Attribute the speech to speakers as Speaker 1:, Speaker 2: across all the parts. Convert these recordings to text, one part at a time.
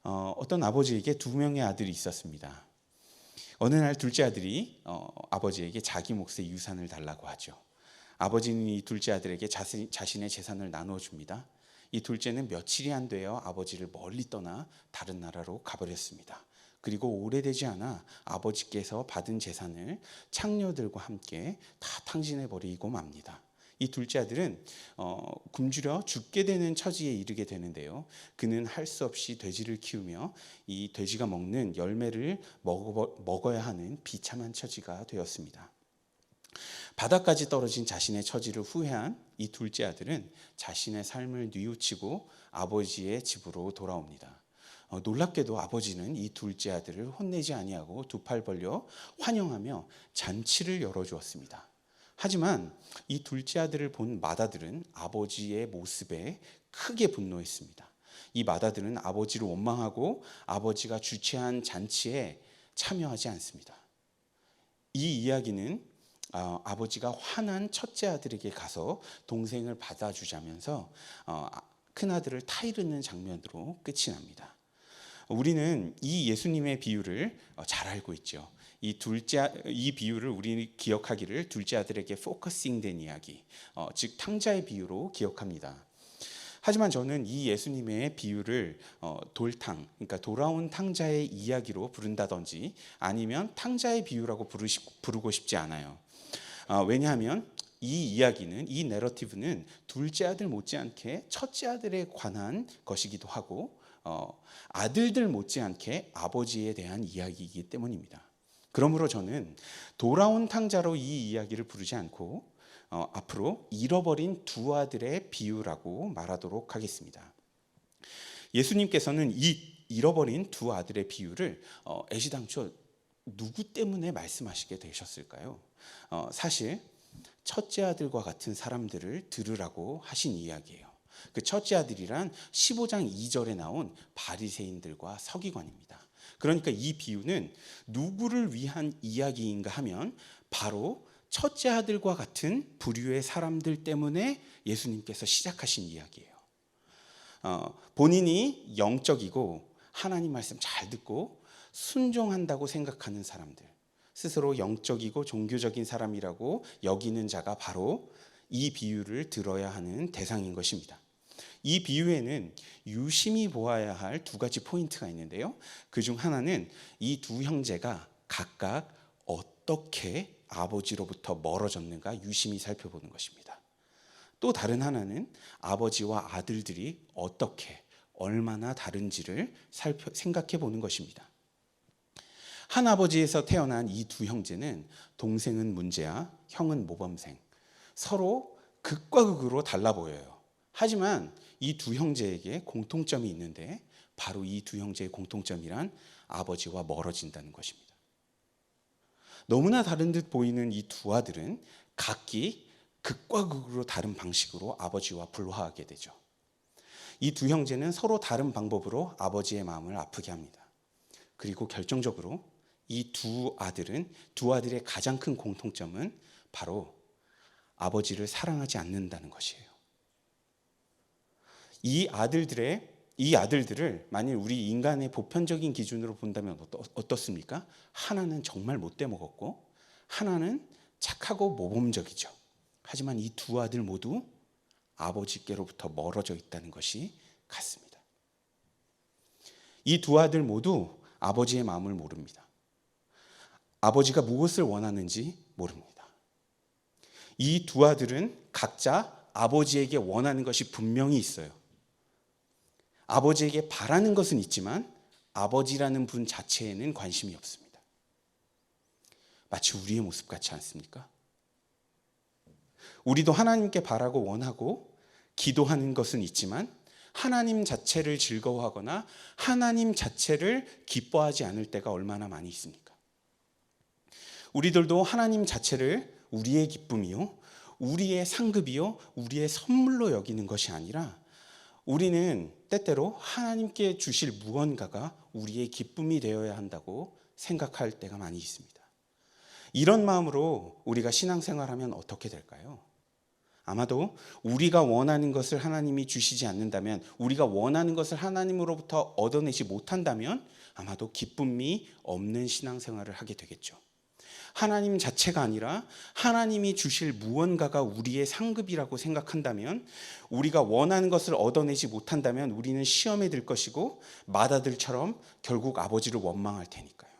Speaker 1: 어떤 아버지에게 두 명의 아들이 있었습니다. 어느 날 둘째 아들이 아버지에게 자기 몫의 유산을 달라고 하죠. 아버지는 이 둘째 아들에게 자신의 재산을 나누어 줍니다. 이 둘째는 며칠이 안 되어 아버지를 멀리 떠나 다른 나라로 가버렸습니다. 그리고 오래되지 않아 아버지께서 받은 재산을 창녀들과 함께 다 탕진해버리고 맙니다. 이 둘째 아들은 굶주려 죽게 되는 처지에 이르게 되는데요. 그는 할 수 없이 돼지를 키우며 이 돼지가 먹는 열매를 먹어야 하는 비참한 처지가 되었습니다. 바닥까지 떨어진 자신의 처지를 후회한 이 둘째 아들은 자신의 삶을 뉘우치고 아버지의 집으로 돌아옵니다. 놀랍게도 아버지는 이 둘째 아들을 혼내지 아니하고 두 팔 벌려 환영하며 잔치를 열어주었습니다. 하지만 이 둘째 아들을 본 맏아들은 아버지의 모습에 크게 분노했습니다. 이 맏아들은 아버지를 원망하고 아버지가 주최한 잔치에 참여하지 않습니다. 이 이야기는 아버지가 화난 첫째 아들에게 가서 동생을 받아주자면서 큰아들을 타이르는 장면으로 끝이 납니다. 우리는 이 예수님의 비유를 잘 알고 있죠. 이 비유를 우리 기억하기를 둘째 아들에게 포커싱된 이야기, 즉 탕자의 비유로 기억합니다. 하지만 저는 이 예수님의 비유를 돌탕, 그러니까 돌아온 탕자의 이야기로 부른다든지 아니면 탕자의 비유라고 부르고 싶지 않아요. 왜냐하면 이 이야기는, 이 내러티브는 둘째 아들 못지않게 첫째 아들에 관한 것이기도 하고 아들들 못지않게 아버지에 대한 이야기이기 때문입니다. 그러므로 저는 돌아온 탕자로 이 이야기를 부르지 않고 앞으로 잃어버린 두 아들의 비유라고 말하도록 하겠습니다. 예수님께서는 이 잃어버린 두 아들의 비유를 애시당초 누구 때문에 말씀하시게 되셨을까요? 사실 첫째 아들과 같은 사람들을 들으라고 하신 이야기예요. 그 첫째 아들이란 15장 2절에 나온 바리새인들과 서기관입니다. 그러니까 이 비유는 누구를 위한 이야기인가 하면 바로 첫째 아들과 같은 부류의 사람들 때문에 예수님께서 시작하신 이야기예요. 본인이 영적이고 하나님 말씀 잘 듣고 순종한다고 생각하는 사람들, 스스로 영적이고 종교적인 사람이라고 여기는 자가 바로 이 비유를 들어야 하는 대상인 것입니다. 이 비유에는 유심히 보아야 할 두 가지 포인트가 있는데요. 그중 하나는 이 두 형제가 각각 어떻게 아버지로부터 멀어졌는가 유심히 살펴보는 것입니다. 또 다른 하나는 아버지와 아들들이 어떻게, 얼마나 다른지를 생각해 보는 것입니다. 한 아버지에서 태어난 이 두 형제는 동생은 문제야, 형은 모범생. 서로 극과 극으로 달라 보여요. 하지만 이 두 형제에게 공통점이 있는데 바로 이 두 형제의 공통점이란 아버지와 멀어진다는 것입니다. 너무나 다른 듯 보이는 이 두 아들은 각기 극과 극으로 다른 방식으로 아버지와 불화하게 되죠. 이 두 형제는 서로 다른 방법으로 아버지의 마음을 아프게 합니다. 그리고 결정적으로 이 두 아들의 가장 큰 공통점은 바로 아버지를 사랑하지 않는다는 것이에요. 이 아들들을 만일 우리 인간의 보편적인 기준으로 본다면 어떻습니까? 하나는 정말 못돼 먹었고 하나는 착하고 모범적이죠. 하지만 이 두 아들 모두 아버지께로부터 멀어져 있다는 것이 같습니다. 이 두 아들 모두 아버지의 마음을 모릅니다. 아버지가 무엇을 원하는지 모릅니다. 이 두 아들은 각자 아버지에게 원하는 것이 분명히 있어요. 아버지에게 바라는 것은 있지만 아버지라는 분 자체에는 관심이 없습니다. 마치 우리의 모습 같지 않습니까? 우리도 하나님께 바라고 원하고 기도하는 것은 있지만 하나님 자체를 즐거워하거나 하나님 자체를 기뻐하지 않을 때가 얼마나 많이 있습니까? 우리들도 하나님 자체를 우리의 기쁨이요, 우리의 상급이요, 우리의 선물로 여기는 것이 아니라 우리는 때때로 하나님께 주실 무언가가 우리의 기쁨이 되어야 한다고 생각할 때가 많이 있습니다. 이런 마음으로 우리가 신앙생활하면 어떻게 될까요? 아마도 우리가 원하는 것을 하나님이 주시지 않는다면, 우리가 원하는 것을 하나님으로부터 얻어내지 못한다면 아마도 기쁨이 없는 신앙생활을 하게 되겠죠. 하나님 자체가 아니라 하나님이 주실 무언가가 우리의 상급이라고 생각한다면, 우리가 원하는 것을 얻어내지 못한다면 우리는 시험에 들 것이고 맏아들처럼 결국 아버지를 원망할 테니까요.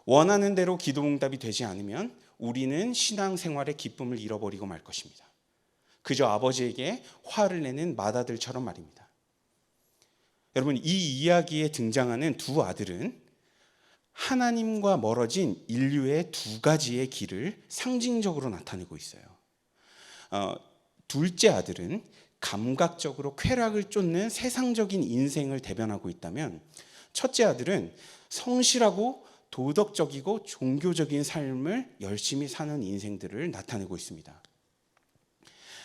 Speaker 1: 원하는 대로 기도 응답이 되지 않으면 우리는 신앙생활의 기쁨을 잃어버리고 말 것입니다. 그저 아버지에게 화를 내는 맏아들처럼 말입니다. 여러분, 이 이야기에 등장하는 두 아들은 하나님과 멀어진 인류의 두 가지의 길을 상징적으로 나타내고 있어요. 둘째 아들은 감각적으로 쾌락을 쫓는 세상적인 인생을 대변하고 있다면, 첫째 아들은 성실하고 도덕적이고 종교적인 삶을 열심히 사는 인생들을 나타내고 있습니다.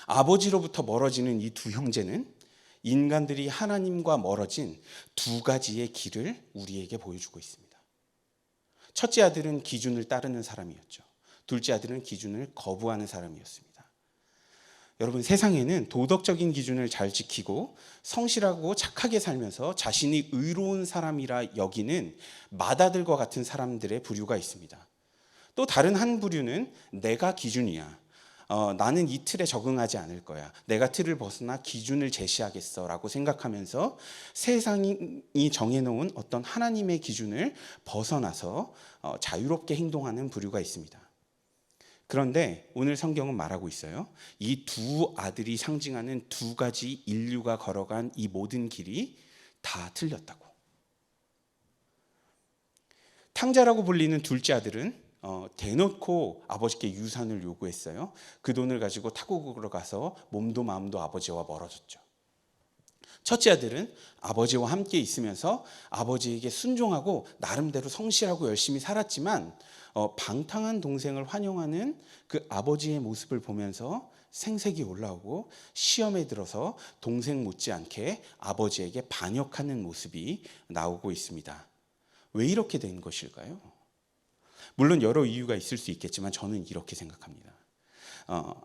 Speaker 1: 아버지로부터 멀어지는 이 두 형제는 인간들이 하나님과 멀어진 두 가지의 길을 우리에게 보여주고 있습니다. 첫째 아들은 기준을 따르는 사람이었죠. 둘째 아들은 기준을 거부하는 사람이었습니다. 여러분, 세상에는 도덕적인 기준을 잘 지키고 성실하고 착하게 살면서 자신이 의로운 사람이라 여기는 맏아들과 같은 사람들의 부류가 있습니다. 또 다른 한 부류는 내가 기준이야. 나는 이 틀에 적응하지 않을 거야. 내가 틀을 벗어나 기준을 제시하겠어 라고 생각하면서 세상이 정해놓은 어떤 하나님의 기준을 벗어나서 자유롭게 행동하는 부류가 있습니다. 그런데 오늘 성경은 말하고 있어요. 이 두 아들이 상징하는 두 가지 인류가 걸어간 이 모든 길이 다 틀렸다고. 탕자라고 불리는 둘째 아들은 대놓고 아버지께 유산을 요구했어요. 그 돈을 가지고 타국으로 가서 몸도 마음도 아버지와 멀어졌죠. 첫째 아들은 아버지와 함께 있으면서 아버지에게 순종하고 나름대로 성실하고 열심히 살았지만 방탕한 동생을 환영하는 그 아버지의 모습을 보면서 생색이 올라오고 시험에 들어서 동생 못지않게 아버지에게 반역하는 모습이 나오고 있습니다. 왜 이렇게 된 것일까요? 물론 여러 이유가 있을 수 있겠지만 저는 이렇게 생각합니다.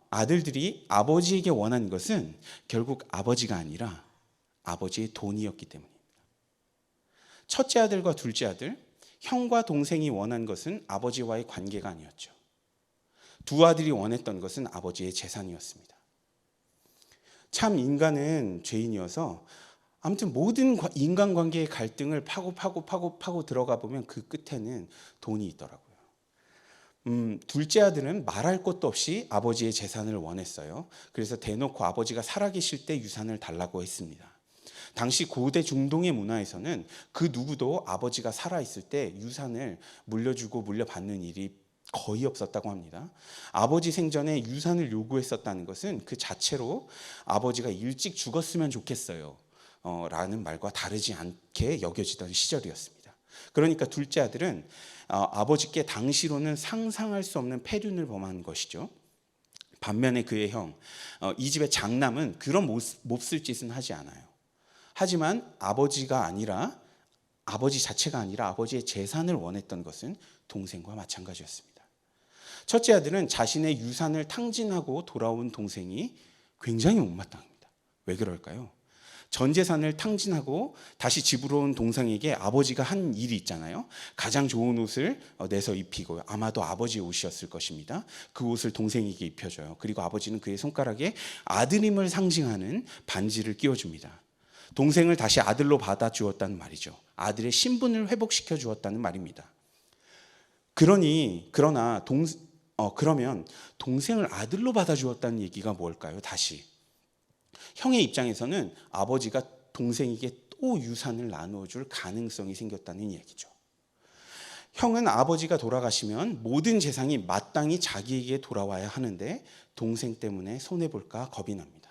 Speaker 1: 아들들이 아버지에게 원하는 것은 결국 아버지가 아니라 아버지의 돈이었기 때문입니다. 첫째 아들과 둘째 아들, 형과 동생이 원한 것은 아버지와의 관계가 아니었죠. 두 아들이 원했던 것은 아버지의 재산이었습니다. 참 인간은 죄인이어서 아무튼 모든 인간관계의 갈등을 파고 들어가 보면 그 끝에는 돈이 있더라고요. 둘째 아들은 말할 것도 없이 아버지의 재산을 원했어요. 그래서 대놓고 아버지가 살아계실 때 유산을 달라고 했습니다. 당시 고대 중동의 문화에서는 그 누구도 아버지가 살아있을 때 유산을 물려주고 물려받는 일이 거의 없었다고 합니다. 아버지 생전에 유산을 요구했었다는 것은 그 자체로 아버지가 일찍 죽었으면 좋겠어요 라는 말과 다르지 않게 여겨지던 시절이었습니다. 그러니까 둘째 아들은 아버지께 당시로는 상상할 수 없는 폐륜을 범한 것이죠. 반면에 그의 형, 이 집의 장남은 그런 몹쓸 짓은 하지 않아요. 하지만 아버지 자체가 아니라 아버지의 재산을 원했던 것은 동생과 마찬가지였습니다. 첫째 아들은 자신의 유산을 탕진하고 돌아온 동생이 굉장히 못마땅합니다. 왜 그럴까요? 전 재산을 탕진하고 다시 집으로 온 동생에게 아버지가 한 일이 있잖아요. 가장 좋은 옷을 내서 입히고, 아마도 아버지의 옷이었을 것입니다. 그 옷을 동생에게 입혀줘요. 그리고 아버지는 그의 손가락에 아들임을 상징하는 반지를 끼워줍니다. 동생을 다시 아들로 받아주었다는 말이죠. 아들의 신분을 회복시켜 주었다는 말입니다. 그러면 동생을 아들로 받아주었다는 얘기가 뭘까요? 다시 형의 입장에서는 아버지가 동생에게 또 유산을 나누어줄 가능성이 생겼다는 얘기죠. 형은 아버지가 돌아가시면 모든 재산이 마땅히 자기에게 돌아와야 하는데 동생 때문에 손해볼까 겁이 납니다.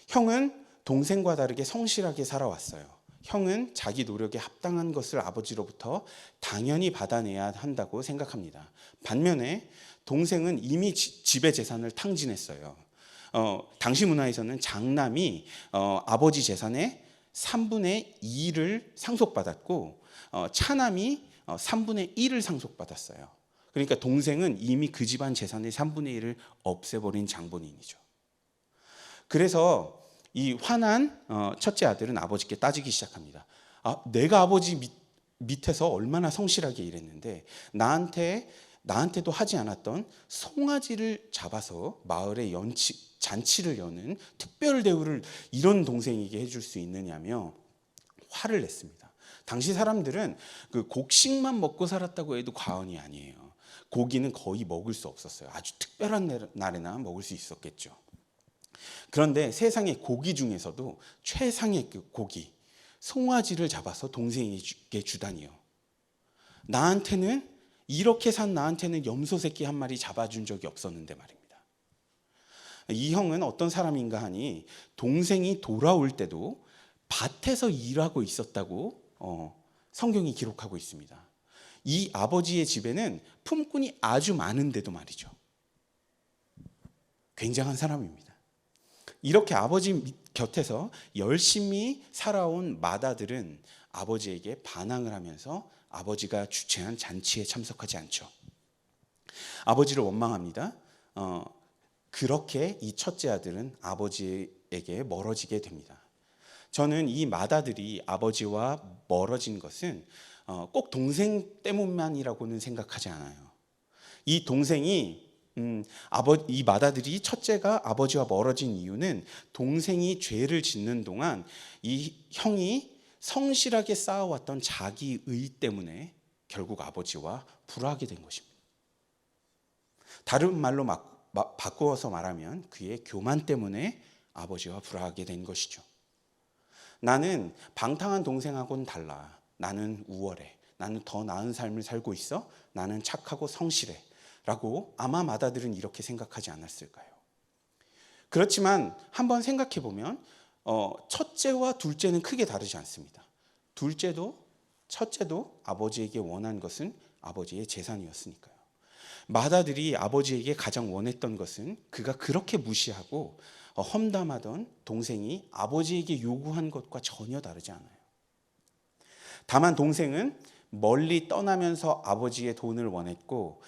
Speaker 1: 형은 동생과 다르게 성실하게 살아왔어요. 형은 자기 노력에 합당한 것을 아버지로부터 당연히 받아내야 한다고 생각합니다. 반면에 동생은 이미 집의 재산을 탕진했어요. 당시 문화에서는 장남이 아버지 재산의 3분의 2를 상속받았고 차남이 3분의 1을 상속받았어요. 그러니까 동생은 이미 그 집안 재산의 3분의 1을 없애버린 장본인이죠. 그래서 이 화난 첫째 아들은 아버지께 따지기 시작합니다. 내가 아버지 밑에서 얼마나 성실하게 일했는데 나한테도 하지 않았던 송아지를 잡아서 마을에 잔치를 여는 특별 대우를 이런 동생에게 해줄 수 있느냐며 화를 냈습니다. 당시 사람들은 그 곡식만 먹고 살았다고 해도 과언이 아니에요. 고기는 거의 먹을 수 없었어요. 아주 특별한 날에나 먹을 수 있었겠죠. 그런데 세상의 고기 중에서도 최상의 그 고기, 송아지를 잡아서 동생에게 주다니요. 이렇게 산 나한테는 염소 새끼 한 마리 잡아준 적이 없었는데 말입니다. 이 형은 어떤 사람인가 하니 동생이 돌아올 때도 밭에서 일하고 있었다고 성경이 기록하고 있습니다. 이 아버지의 집에는 품꾼이 아주 많은데도 말이죠. 굉장한 사람입니다. 이렇게 아버지 곁에서 열심히 살아온 맏아들은 아버지에게 반항을 하면서 아버지가 주최한 잔치에 참석하지 않죠. 아버지를 원망합니다. 그렇게 이 첫째 아들은 아버지에게 멀어지게 됩니다. 저는 이 맏아들이 아버지와 멀어진 것은 꼭 동생 때문만이라고는 생각하지 않아요. 이 동생이 이 맏아들이 첫째가 아버지와 멀어진 이유는 동생이 죄를 짓는 동안 이 형이 성실하게 쌓아왔던 자기 의 때문에 결국 아버지와 불화하게 된 것입니다. 다른 말로 바꾸어서 말하면 그의 교만 때문에 아버지와 불화하게 된 것이죠. 나는 방탕한 동생하고는 달라. 나는 우월해. 나는 더 나은 삶을 살고 있어. 나는 착하고 성실해. 라고 아마 맏아들은 이렇게 생각하지 않았을까요? 그렇지만 한번 생각해 보면 첫째와 둘째는 크게 다르지 않습니다. 첫째도 아버지에게 원한 것은 아버지의 재산이었으니까요. 맏아들이 아버지에게 가장 원했던 것은 그가 그렇게 무시하고 험담하던 동생이 아버지에게 요구한 것과 전혀 다르지 않아요. 다만 동생은 멀리 떠나면서 아버지의 돈을 원했고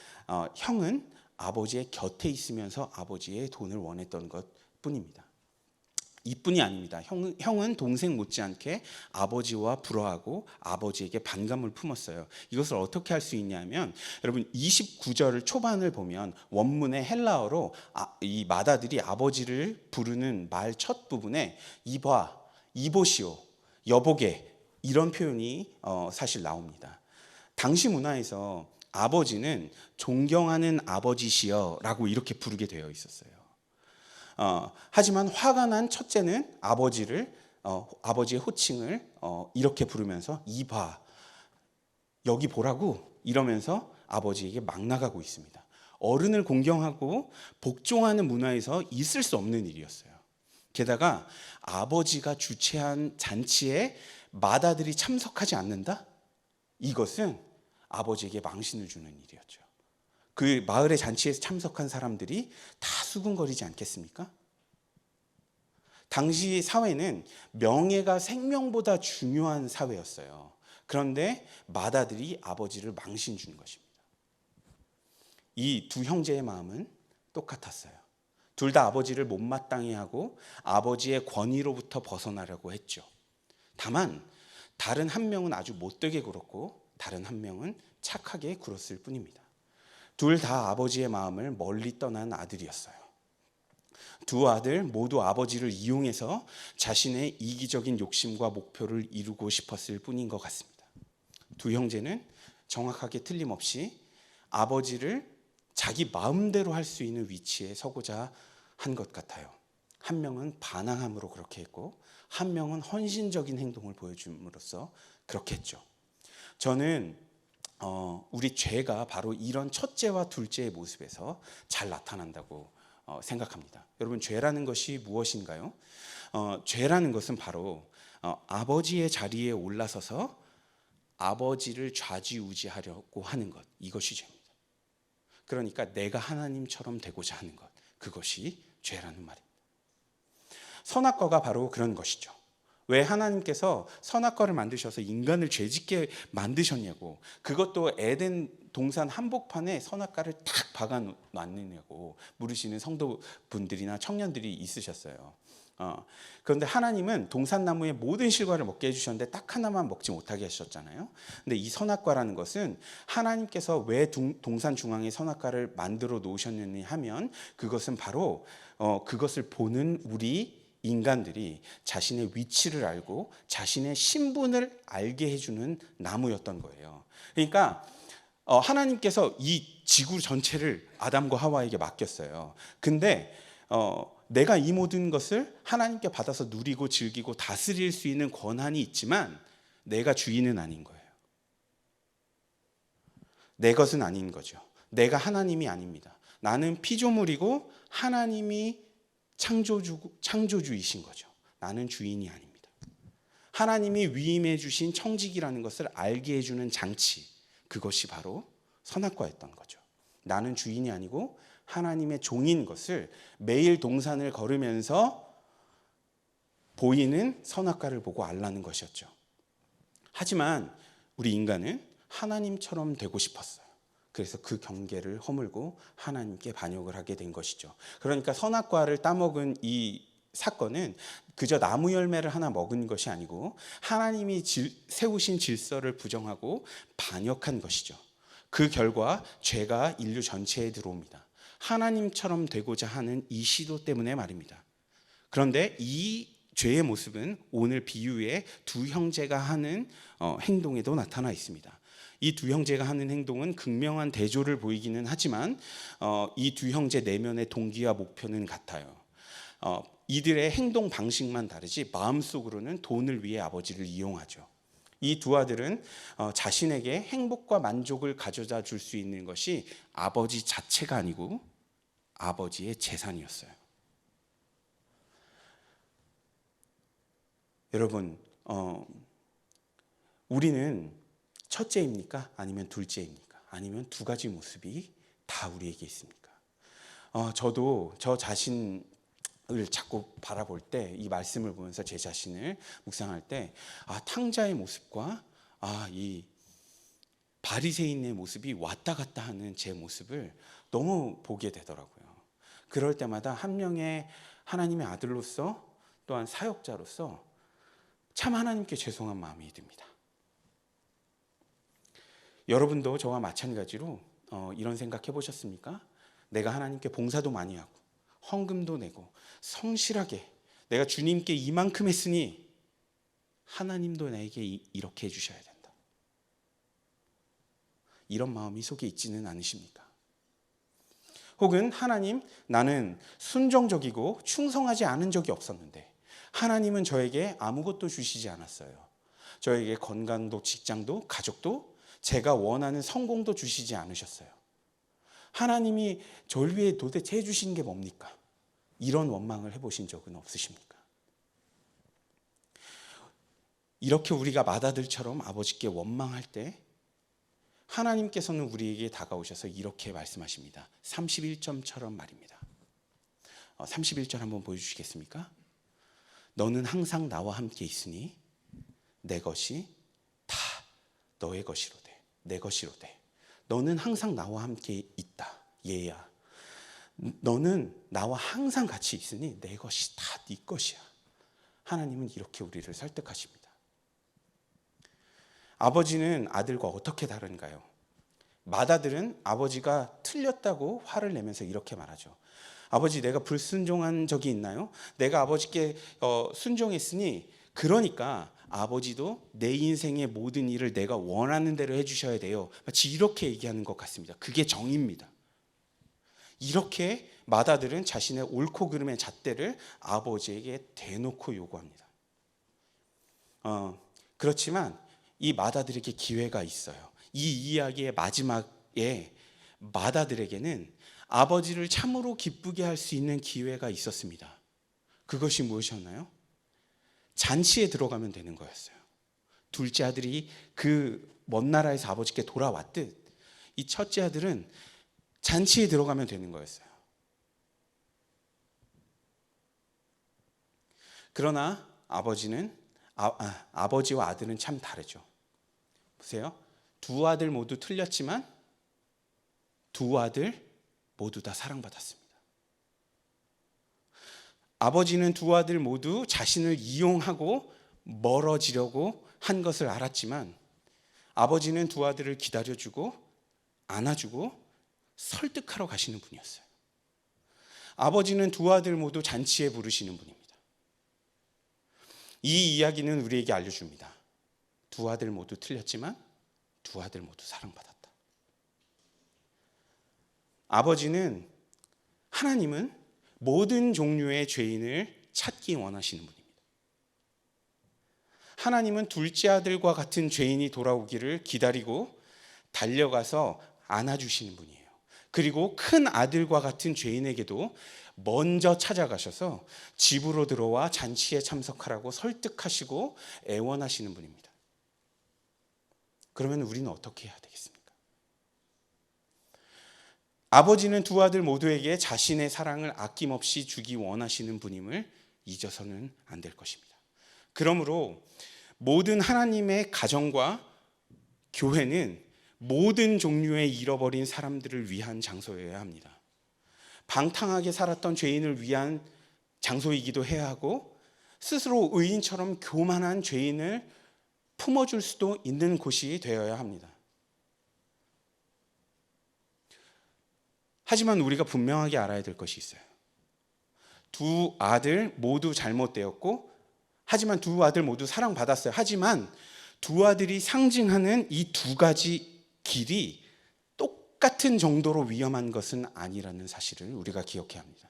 Speaker 1: 형은 아버지의 곁에 있으면서 아버지의 돈을 원했던 것뿐입니다. 이뿐이 아닙니다. 형은 동생 못지않게 아버지와 불화하고 아버지에게 반감을 품었어요. 이것을 어떻게 할 수 있냐면 여러분 29절 초반을 보면 원문의 헬라어로 이 맏아들이 아버지를 부르는 말 첫 부분에 이봐, 이보시오, 여보게 이런 표현이 사실 나옵니다. 당시 문화에서 아버지는 존경하는 아버지시여라고 이렇게 부르게 되어 있었어요. 하지만 화가 난 첫째는 아버지의 호칭을 이렇게 부르면서 이봐, 여기 보라고 이러면서 아버지에게 막 나가고 있습니다. 어른을 공경하고 복종하는 문화에서 있을 수 없는 일이었어요. 게다가 아버지가 주최한 잔치에 맏아들이 참석하지 않는다? 이것은 아버지에게 망신을 주는 일이었죠. 그 마을의 잔치에 참석한 사람들이 다 수군거리지 않겠습니까? 당시 사회는 명예가 생명보다 중요한 사회였어요. 그런데 맏아들이 아버지를 망신 주는 것입니다. 이 두 형제의 마음은 똑같았어요. 둘 다 아버지를 못마땅해 하고 아버지의 권위로부터 벗어나려고 했죠. 다만 다른 한 명은 아주 못되게 굴었고 다른 한 명은 착하게 굴었을 뿐입니다. 둘 다 아버지의 마음을 멀리 떠난 아들이었어요. 두 아들 모두 아버지를 이용해서 자신의 이기적인 욕심과 목표를 이루고 싶었을 뿐인 것 같습니다. 두 형제는 정확하게 틀림없이 아버지를 자기 마음대로 할 수 있는 위치에 서고자 한 것 같아요. 한 명은 반항함으로 그렇게 했고 한 명은 헌신적인 행동을 보여줌으로써 그렇게 했죠. 저는 우리 죄가 바로 이런 첫째와 둘째의 모습에서 잘 나타난다고 생각합니다. 여러분, 죄라는 것이 무엇인가요? 죄라는 것은 바로 아버지의 자리에 올라서서 아버지를 좌지우지하려고 하는 것, 이것이 죄입니다. 그러니까 내가 하나님처럼 되고자 하는 것, 그것이 죄라는 말입니다. 선악과가 바로 그런 것이죠. 왜 하나님께서 선악과를 만드셔서 인간을 죄짓게 만드셨냐고. 그것도 에덴 동산 한복판에 선악과를 탁 박아놨느냐고 물으시는 성도분들이나 청년들이 있으셨어요. 그런데 하나님은 동산나무의 모든 실과를 먹게 해주셨는데 딱 하나만 먹지 못하게 하셨잖아요. 근데 이 선악과라는 것은 하나님께서 왜 동산 중앙에 선악과를 만들어 놓으셨느냐 하면 그것은 바로 그것을 보는 우리 인간들이 자신의 위치를 알고 자신의 신분을 알게 해주는 나무였던 거예요. 그러니까 하나님께서 이 지구 전체를 아담과 하와에게 맡겼어요. 근데 내가 이 모든 것을 하나님께 받아서 누리고 즐기고 다스릴 수 있는 권한이 있지만 내가 주인은 아닌 거예요. 내 것은 아닌 거죠. 내가 하나님이 아닙니다. 나는 피조물이고 하나님이 창조주이신 거죠. 나는 주인이 아닙니다. 하나님이 위임해 주신 청직이라는 것을 알게 해주는 장치, 그것이 바로 선악과였던 거죠. 나는 주인이 아니고 하나님의 종인 것을 매일 동산을 걸으면서 보이는 선악과를 보고 알라는 것이었죠. 하지만 우리 인간은 하나님처럼 되고 싶었어요. 그래서 그 경계를 허물고 하나님께 반역을 하게 된 것이죠. 그러니까 선악과를 따먹은 이 사건은 그저 나무 열매를 하나 먹은 것이 아니고 하나님이 세우신 질서를 부정하고 반역한 것이죠. 그 결과 죄가 인류 전체에 들어옵니다. 하나님처럼 되고자 하는 이 시도 때문에 말입니다. 그런데 이 죄의 모습은 오늘 비유의 두 형제가 하는 행동에도 나타나 있습니다. 이 두 형제가 하는 행동은 극명한 대조를 보이기는 하지만 이 두 형제 내면의 동기와 목표는 같아요. 이들의 행동 방식만 다르지 마음속으로는 돈을 위해 아버지를 이용하죠. 이 두 아들은 자신에게 행복과 만족을 가져다 줄 수 있는 것이 아버지 자체가 아니고 아버지의 재산이었어요. 여러분, 우리는 첫째입니까? 아니면 둘째입니까? 아니면 두 가지 모습이 다 우리에게 있습니까? 저도 저 자신을 자꾸 바라볼 때, 이 말씀을 보면서 제 자신을 묵상할 때, 탕자의 모습과 이 바리새인의 모습이 왔다 갔다 하는 제 모습을 너무 보게 되더라고요. 그럴 때마다 한 명의 하나님의 아들로서 또한 사역자로서 참 하나님께 죄송한 마음이 듭니다. 여러분도 저와 마찬가지로 이런 생각 해보셨습니까? 내가 하나님께 봉사도 많이 하고 헌금도 내고 성실하게 내가 주님께 이만큼 했으니 하나님도 나에게 이렇게 해주셔야 된다. 이런 마음이 속에 있지는 않으십니까? 혹은 하나님, 나는 순종적이고 충성하지 않은 적이 없었는데 하나님은 저에게 아무것도 주시지 않았어요. 저에게 건강도 직장도 가족도 제가 원하는 성공도 주시지 않으셨어요. 하나님이 저를 위해 도대체 해주신 게 뭡니까? 이런 원망을 해보신 적은 없으십니까? 이렇게 우리가 맏아들처럼 아버지께 원망할 때 하나님께서는 우리에게 다가오셔서 이렇게 말씀하십니다. 31절처럼 말입니다. 31절 한번 보여주시겠습니까? 너는 항상 나와 함께 있으니 내 것이 다 너의 것이로되 내 것이로되. 너는 항상 나와 함께 있다. 얘야. 너는 나와 항상 같이 있으니 내 것이 다 네 것이야. 하나님은 이렇게 우리를 설득하십니다. 아버지는 아들과 어떻게 다른가요? 맏아들은 아버지가 틀렸다고 화를 내면서 이렇게 말하죠. 아버지, 내가 불순종한 적이 있나요? 내가 아버지께 순종했으니 그러니까 아버지도 내 인생의 모든 일을 내가 원하는 대로 해주셔야 돼요. 마치 이렇게 얘기하는 것 같습니다. 그게 정입니다. 이렇게 맏아들은 자신의 옳고 그름의 잣대를 아버지에게 대놓고 요구합니다. 그렇지만 이 맏아들에게 기회가 있어요. 이 이야기의 마지막에 맏아들에게는 아버지를 참으로 기쁘게 할 수 있는 기회가 있었습니다. 그것이 무엇이었나요? 잔치에 들어가면 되는 거였어요. 둘째 아들이 그 먼 나라에서 아버지께 돌아왔듯 이 첫째 아들은 잔치에 들어가면 되는 거였어요. 그러나 아버지는 아버지와 아들은 참 다르죠. 보세요. 두 아들 모두 틀렸지만 두 아들 모두 다 사랑받았습니다. 아버지는 두 아들 모두 자신을 이용하고 멀어지려고 한 것을 알았지만 아버지는 두 아들을 기다려주고 안아주고 설득하러 가시는 분이었어요. 아버지는 두 아들 모두 잔치에 부르시는 분입니다. 이 이야기는 우리에게 알려줍니다. 두 아들 모두 틀렸지만 두 아들 모두 사랑받았다. 하나님은 모든 종류의 죄인을 찾기 원하시는 분입니다. 하나님은 둘째 아들과 같은 죄인이 돌아오기를 기다리고 달려가서 안아주시는 분이에요. 그리고 큰 아들과 같은 죄인에게도 먼저 찾아가셔서 집으로 들어와 잔치에 참석하라고 설득하시고 애원하시는 분입니다. 그러면 우리는 어떻게 해야 되겠습니까? 아버지는 두 아들 모두에게 자신의 사랑을 아낌없이 주기 원하시는 분임을 잊어서는 안 될 것입니다. 그러므로 모든 하나님의 가정과 교회는 모든 종류의 잃어버린 사람들을 위한 장소여야 합니다. 방탕하게 살았던 죄인을 위한 장소이기도 해야 하고 스스로 의인처럼 교만한 죄인을 품어줄 수도 있는 곳이 되어야 합니다. 하지만 우리가 분명하게 알아야 될 것이 있어요. 두 아들 모두 잘못되었고 하지만 두 아들 모두 사랑받았어요. 하지만 두 아들이 상징하는 이 두 가지 길이 똑같은 정도로 위험한 것은 아니라는 사실을 우리가 기억해야 합니다.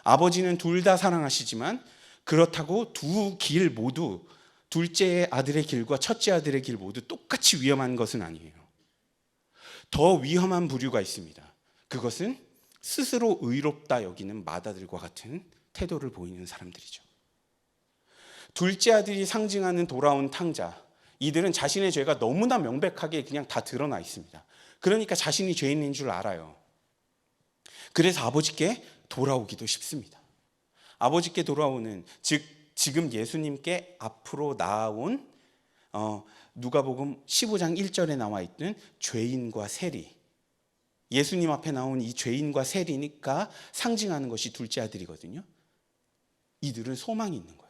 Speaker 1: 아버지는 둘 다 사랑하시지만 그렇다고 두 길 모두 둘째 아들의 길과 첫째 아들의 길 모두 똑같이 위험한 것은 아니에요. 더 위험한 부류가 있습니다. 그것은 스스로 의롭다 여기는 맏아들과 같은 태도를 보이는 사람들이죠. 둘째 아들이 상징하는 돌아온 탕자, 이들은 자신의 죄가 너무나 명백하게 그냥 다 드러나 있습니다. 그러니까 자신이 죄인인 줄 알아요. 그래서 아버지께 돌아오기도 쉽습니다. 아버지께 돌아오는, 즉 지금 예수님께 앞으로 나아온 누가복음 15장 1절에 나와 있는 죄인과 세리, 예수님 앞에 나온 이 죄인과 세리니까 상징하는 것이 둘째 아들이거든요. 이들은 소망이 있는 거예요.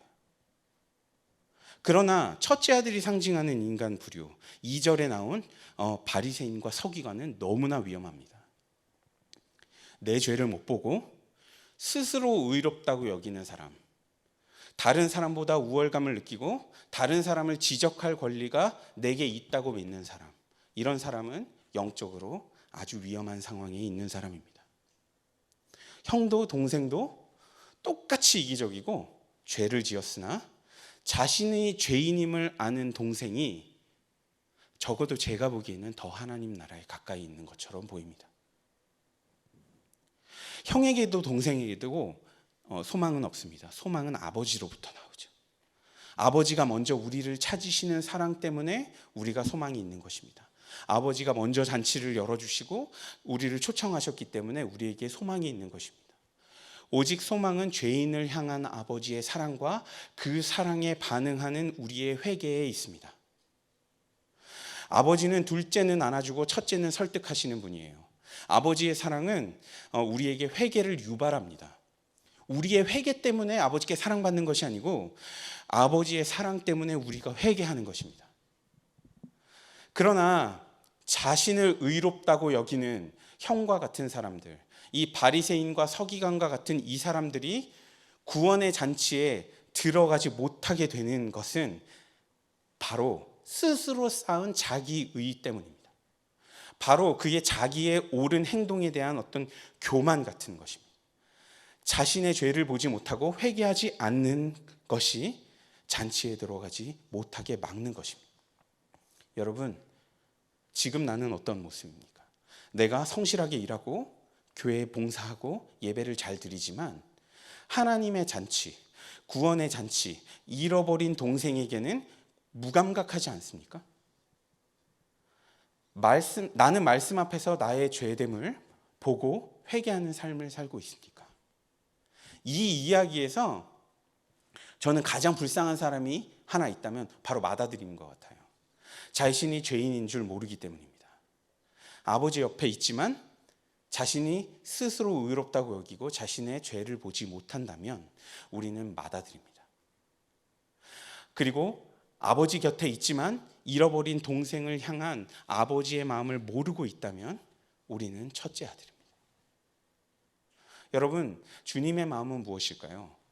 Speaker 1: 그러나 첫째 아들이 상징하는 인간 부류, 2절에 나온 바리새인과 서기관은 너무나 위험합니다. 내 죄를 못 보고 스스로 의롭다고 여기는 사람, 다른 사람보다 우월감을 느끼고 다른 사람을 지적할 권리가 내게 있다고 믿는 사람, 이런 사람은 영적으로 아주 위험한 상황에 있는 사람입니다. 형도 동생도 똑같이 이기적이고 죄를 지었으나 자신의 죄인임을 아는 동생이 적어도 제가 보기에는 더 하나님 나라에 가까이 있는 것처럼 보입니다. 형에게도 동생에게도 소망은 없습니다. 소망은 아버지로부터 나오죠. 아버지가 먼저 우리를 찾으시는 사랑 때문에 우리가 소망이 있는 것입니다. 아버지가 먼저 잔치를 열어주시고 우리를 초청하셨기 때문에 우리에게 소망이 있는 것입니다. 오직 소망은 죄인을 향한 아버지의 사랑과 그 사랑에 반응하는 우리의 회개에 있습니다. 아버지는 둘째는 안아주고 첫째는 설득하시는 분이에요. 아버지의 사랑은 우리에게 회개를 유발합니다. 우리의 회개 때문에 아버지께 사랑받는 것이 아니고 아버지의 사랑 때문에 우리가 회개하는 것입니다. 그러나 자신을 의롭다고 여기는 형과 같은 사람들, 이 바리새인과 서기관과 같은 이 사람들이 구원의 잔치에 들어가지 못하게 되는 것은 바로 스스로 쌓은 자기의 때문입니다. 바로 그의 자기의 옳은 행동에 대한 어떤 교만 같은 것입니다. 자신의 죄를 보지 못하고 회개하지 않는 것이 잔치에 들어가지 못하게 막는 것입니다. 여러분, 지금 나는 어떤 모습입니까? 내가 성실하게 일하고 교회에 봉사하고 예배를 잘 드리지만 하나님의 잔치, 구원의 잔치, 잃어버린 동생에게는 무감각하지 않습니까? 나는 말씀 앞에서 나의 죄됨을 보고 회개하는 삶을 살고 있습니까? 이 이야기에서 저는 가장 불쌍한 사람이 하나 있다면 바로 맏아들인 것 같아요. 자신이 죄인인 줄 모르기 때문입니다. 아버지 옆에 있지만 자신이 스스로 의롭다고 여기고 자신의 죄를 보지 못한다면 우리는 맏아들입니다. 그리고 아버지 곁에 있지만 잃어버린 동생을 향한 아버지의 마음을 모르고 있다면 우리는 첫째 아들입니다. 여러분, 주님의 마음은 무엇일까요?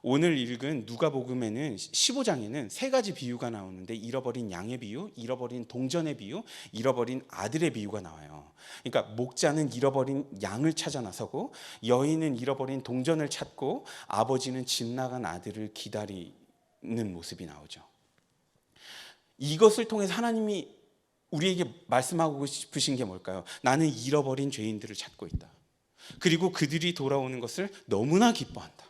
Speaker 1: 오늘 읽은 누가복음에는 15장에는 세 가지 비유가 나오는데 잃어버린 양의 비유, 잃어버린 동전의 비유, 잃어버린 아들의 비유가 나와요. 그러니까 목자는 잃어버린 양을 찾아 나서고 여인은 잃어버린 동전을 찾고 아버지는 집 나간 아들을 기다리는 모습이 나오죠. 이것을 통해서 하나님이 우리에게 말씀하고 싶으신 게 뭘까요? 나는 잃어버린 죄인들을 찾고 있다. 그리고 그들이 돌아오는 것을 너무나 기뻐한다.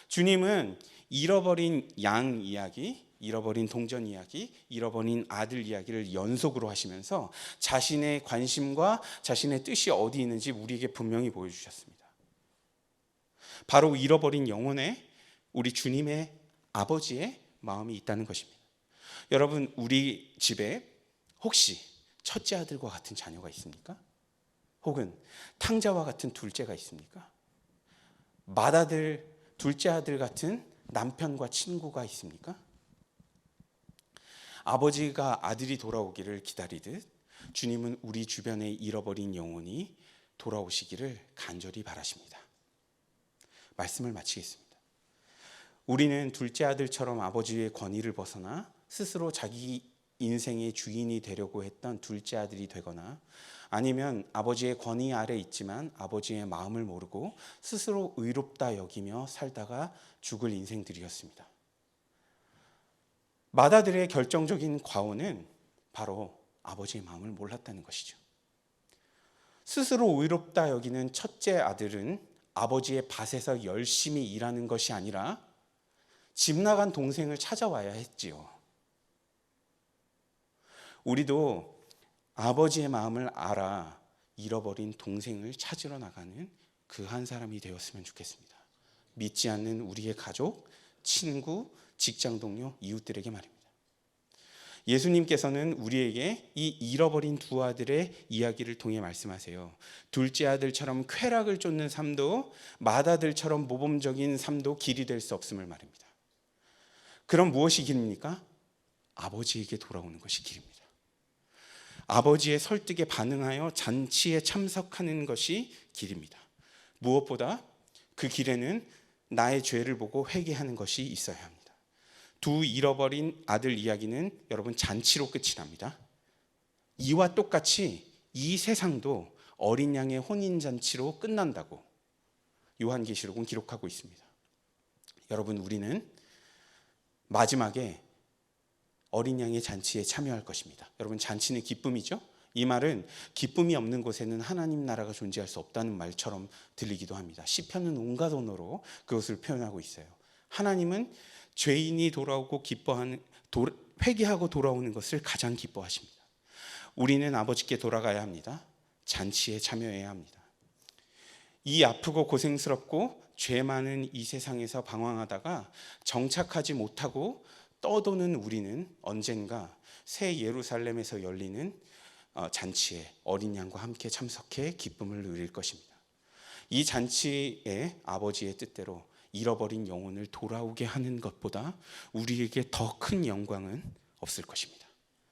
Speaker 1: 주님은 잃어버린 양 이야기, 잃어버린 동전 이야기, 잃어버린 아들 이야기를 연속으로 하시면서 자신의 관심과 자신의 뜻이 어디 있는지 우리에게 분명히 보여주셨습니다. 바로 잃어버린 영혼에 우리 주님의 아버지의 마음이 있다는 것입니다. 여러분, 우리 집에 혹시 첫째 아들과 같은 자녀가 있습니까? 혹은 탕자와 같은 둘째가 있습니까? 맏아들, 둘째 아들 같은 남편과 친구가 있습니까? 아버지가 아들이 돌아오기를 기다리듯 주님은 우리 주변에 잃어버린 영혼이 돌아오시기를 간절히 바라십니다. 말씀을 마치겠습니다. 우리는 둘째 아들처럼 아버지의 권위를 벗어나 스스로 자기 인생의 주인이 되려고 했던 둘째 아들이 되거나 아니면 아버지의 권위 아래 있지만 아버지의 마음을 모르고 스스로 의롭다 여기며 살다가 죽을 인생들이었습니다. 맏아들의 결정적인 과오는 바로 아버지의 마음을 몰랐다는 것이죠. 스스로 의롭다 여기는 첫째 아들은 아버지의 밭에서 열심히 일하는 것이 아니라 집 나간 동생을 찾아와야 했지요. 우리도 아버지의 마음을 알아 잃어버린 동생을 찾으러 나가는 그 한 사람이 되었으면 좋겠습니다. 믿지 않는 우리의 가족, 친구, 직장 동료, 이웃들에게 말입니다. 예수님께서는 우리에게 이 잃어버린 두 아들의 이야기를 통해 말씀하세요. 둘째 아들처럼 쾌락을 쫓는 삶도 맏아들처럼 모범적인 삶도 길이 될 수 없음을 말입니다. 그럼 무엇이 길입니까? 아버지에게 돌아오는 것이 길입니다. 아버지의 설득에 반응하여 잔치에 참석하는 것이 길입니다. 무엇보다 그 길에는 나의 죄를 보고 회개하는 것이 있어야 합니다. 두 잃어버린 아들 이야기는 여러분 잔치로 끝이 납니다. 이와 똑같이 이 세상도 어린 양의 혼인잔치로 끝난다고 요한계시록은 기록하고 있습니다. 여러분, 우리는 마지막에 어린 양의 잔치에 참여할 것입니다. 여러분, 잔치는 기쁨이죠. 이 말은 기쁨이 없는 곳에는 하나님 나라가 존재할 수 없다는 말처럼 들리기도 합니다. 시편은 온갖 언어로 그것을 표현하고 있어요. 하나님은 죄인이 돌아오고 회개하고 돌아오는 것을 가장 기뻐하십니다. 우리는 아버지께 돌아가야 합니다. 잔치에 참여해야 합니다. 이 아프고 고생스럽고 죄 많은 이 세상에서 방황하다가 정착하지 못하고 떠도는 우리는 언젠가 새 예루살렘에서 열리는 잔치에 어린 양과 함께 참석해 기쁨을 누릴 것입니다. 이 잔치에 아버지의 뜻대로 잃어버린 영혼을 돌아오게 하는 것보다 우리에게 더 큰 영광은 없을 것입니다.